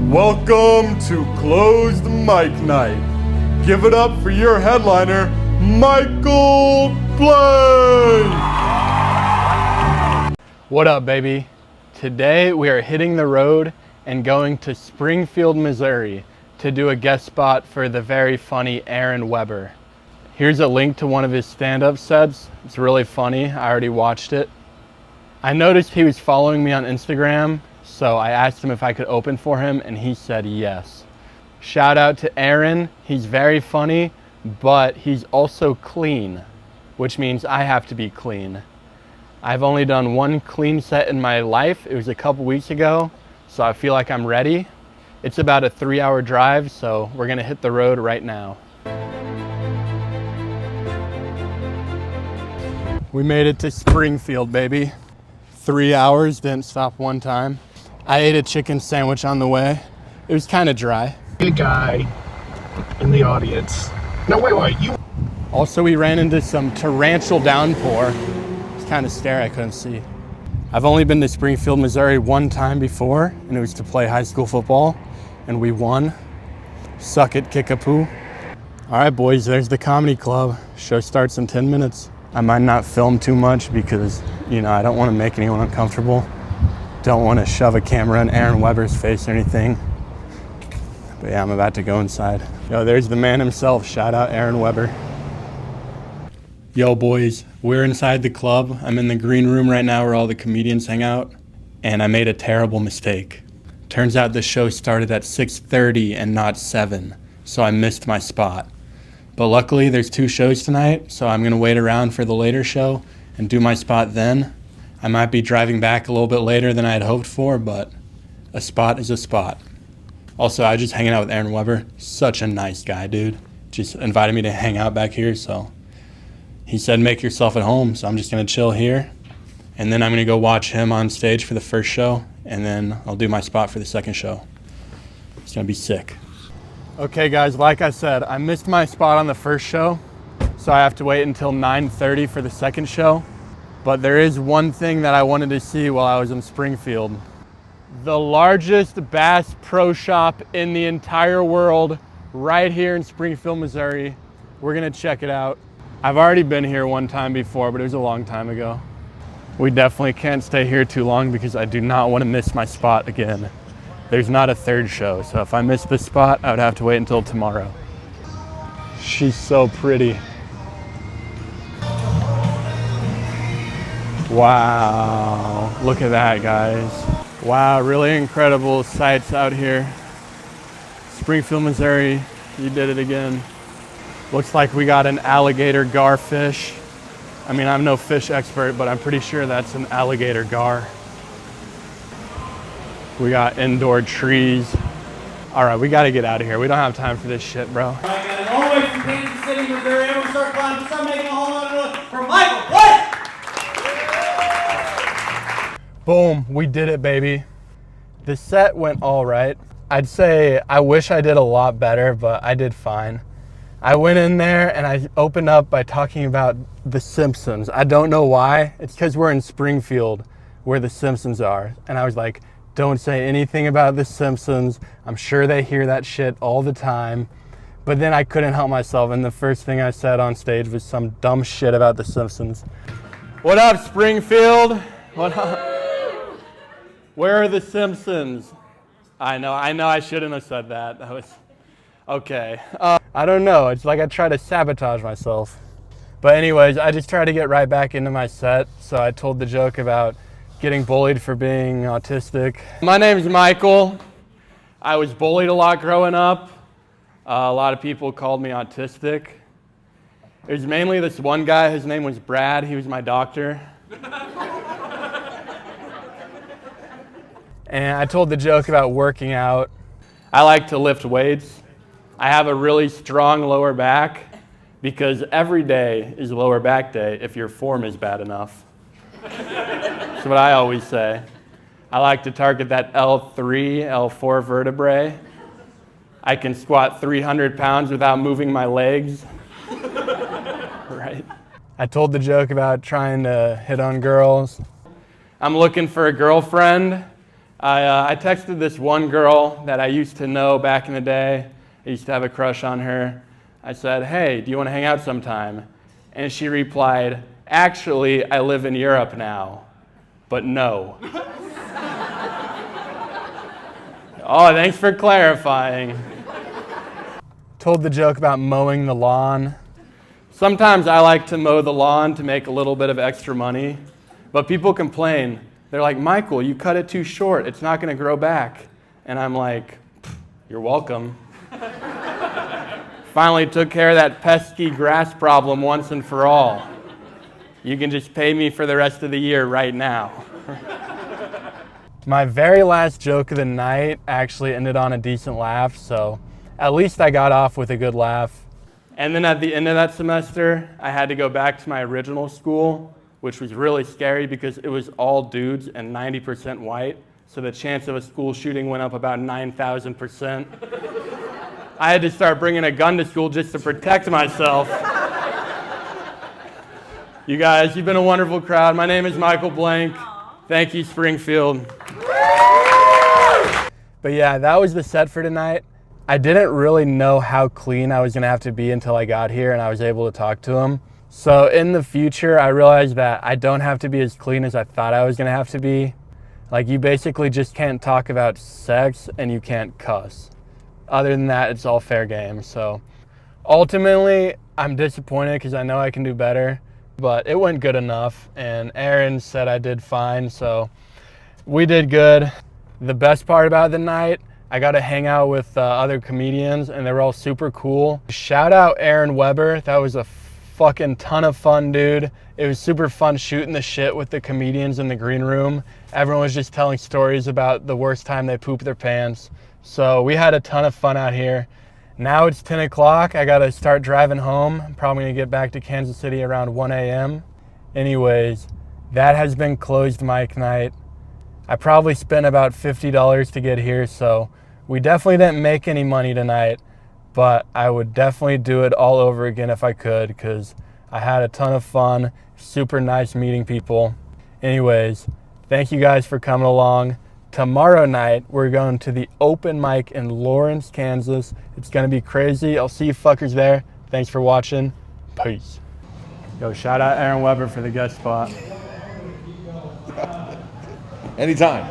Welcome to Closed Mic Night. Give it up for your headliner, Michael Blake! What up, baby? Today we are hitting the road and going to Springfield, Missouri to do a guest spot for the very funny Aaron Weber. Here's a link to one of his stand-up sets. It's really funny. I already watched it. I noticed he was following me on Instagram, so I asked him if I could open for him, and he said yes. Shout out to Aaron. He's very funny, but he's also clean, which means I have to be clean. I've only done one clean set in my life. It was a couple weeks ago, so I feel like I'm ready. It's about a 3-hour drive, so we're gonna hit the road right now. We made it to Springfield, baby. 3 hours, didn't stop one time. I ate a chicken sandwich on the way. It was kind of dry. A guy in the audience. No, wait, you. Also, we ran into some torrential downpour. It's kind of scary, I couldn't see. I've only been to Springfield, Missouri one time before, and it was to play high school football, and we won. Suck it, Kickapoo. All right, boys, there's the comedy club. Show starts in 10 minutes. I might not film too much because, I don't want to make anyone uncomfortable. Don't want to shove a camera in Aaron Weber's face or anything. But yeah, I'm about to go inside. Yo, there's the man himself. Shout out Aaron Weber. Yo, boys, we're inside the club. I'm in the green room right now where all the comedians hang out. And I made a terrible mistake. Turns out the show started at 6:30 and not 7. So I missed my spot. But luckily there's 2 shows tonight, so I'm gonna wait around for the later show and do my spot then. I might be driving back a little bit later than I had hoped for, but a spot is a spot. Also, I was just hanging out with Aaron Weber. Such a nice guy, dude. Just invited me to hang out back here, so he said make yourself at home, so I'm just gonna chill here. And then I'm gonna go watch him on stage for the first show, and then I'll do my spot for the second show. It's gonna be sick. Okay guys, like I said, I missed my spot on the first show, so I have to wait until 9:30 for the second show. But there is one thing that I wanted to see while I was in Springfield. The largest Bass Pro Shop in the entire world, right here in Springfield, Missouri. We're gonna check it out. I've already been here one time before, but it was a long time ago. We definitely can't stay here too long because I do not want to miss my spot again. There's not a third show, so if I miss this spot, I would have to wait until tomorrow. She's so pretty. Wow, look at that, guys. Wow, really incredible sights out here. Springfield, Missouri, you did it again. Looks like we got an alligator garfish. I mean, I'm no fish expert, but I'm pretty sure that's an alligator gar. We got indoor trees. All right, we gotta get out of here. We don't have time for this shit, bro. All right, guys, all the way from Kansas City, Missouri, everyone start climbing. Start making a whole lot of noise for Michael Blake! Boom, we did it, baby. The set went all right. I'd say I wish I did a lot better, but I did fine. I went in there and I opened up by talking about The Simpsons. I don't know why. It's because we're in Springfield where The Simpsons are. And I was like, don't say anything about The Simpsons. I'm sure they hear that shit all the time. But then I couldn't help myself, and the first thing I said on stage was some dumb shit about The Simpsons. What up, Springfield? What up? Where are The Simpsons? I know I shouldn't have said that. That was, okay. I don't know, it's like I try to sabotage myself. But anyways, I just tried to get right back into my set, so I told the joke about getting bullied for being autistic. My name's Michael. I was bullied a lot growing up. A lot of people called me autistic. It was mainly this one guy, his name was Brad, he was my doctor. And I told the joke about working out. I like to lift weights. I have a really strong lower back because every day is lower back day if your form is bad enough. That's what I always say. I like to target that L3, L4 vertebrae. I can squat 300 pounds without moving my legs. Right? I told the joke about trying to hit on girls. I'm looking for a girlfriend. I texted this one girl that I used to know back in the day. I used to have a crush on her. I said, hey, do you want to hang out sometime? And she replied, actually, I live in Europe now, but no. Oh, thanks for clarifying. Told the joke about mowing the lawn. Sometimes I like to mow the lawn to make a little bit of extra money, but people complain. They're like, Michael, you cut it too short. It's not going to grow back. And I'm like, you're welcome. Finally took care of that pesky grass problem once and for all. You can just pay me for the rest of the year right now. My very last joke of the night actually ended on a decent laugh, so at least I got off with a good laugh. And then at the end of that semester, I had to go back to my original school, which was really scary because it was all dudes and 90% white. So the chance of a school shooting went up about 9,000%. I had to start bringing a gun to school just to protect myself. You guys, you've been a wonderful crowd. My name is Michael Blank. Thank you, Springfield. But yeah, that was the set for tonight. I didn't really know how clean I was gonna have to be until I got here and I was able to talk to him. So in the future, I realized that I don't have to be as clean as I thought I was gonna have to be. Like, you basically just can't talk about sex and you can't cuss. Other than that, it's all fair game. So ultimately, I'm disappointed because I know I can do better, but it went good enough. And Aaron said I did fine, so we did good. The best part about the night, I got to hang out with other comedians and they were all super cool. Shout out Aaron Weber. That was a fucking ton of fun, dude. It was super fun shooting the shit with the comedians in the green room. Everyone was just telling stories about the worst time they pooped their pants. So we had a ton of fun out here. Now it's 10 o'clock. I got to start driving home. I'm probably going to get back to Kansas City around 1 a.m. Anyways, that has been Closed Mic Night. I probably spent about $50 to get here, so we definitely didn't make any money tonight, but I would definitely do it all over again if I could because I had a ton of fun, super nice meeting people. Anyways, thank you guys for coming along. Tomorrow night, we're going to the open mic in Lawrence, Kansas. It's going to be crazy. I'll see you fuckers there. Thanks for watching. Peace. Yo, shout out Aaron Weber for the guest spot. Anytime.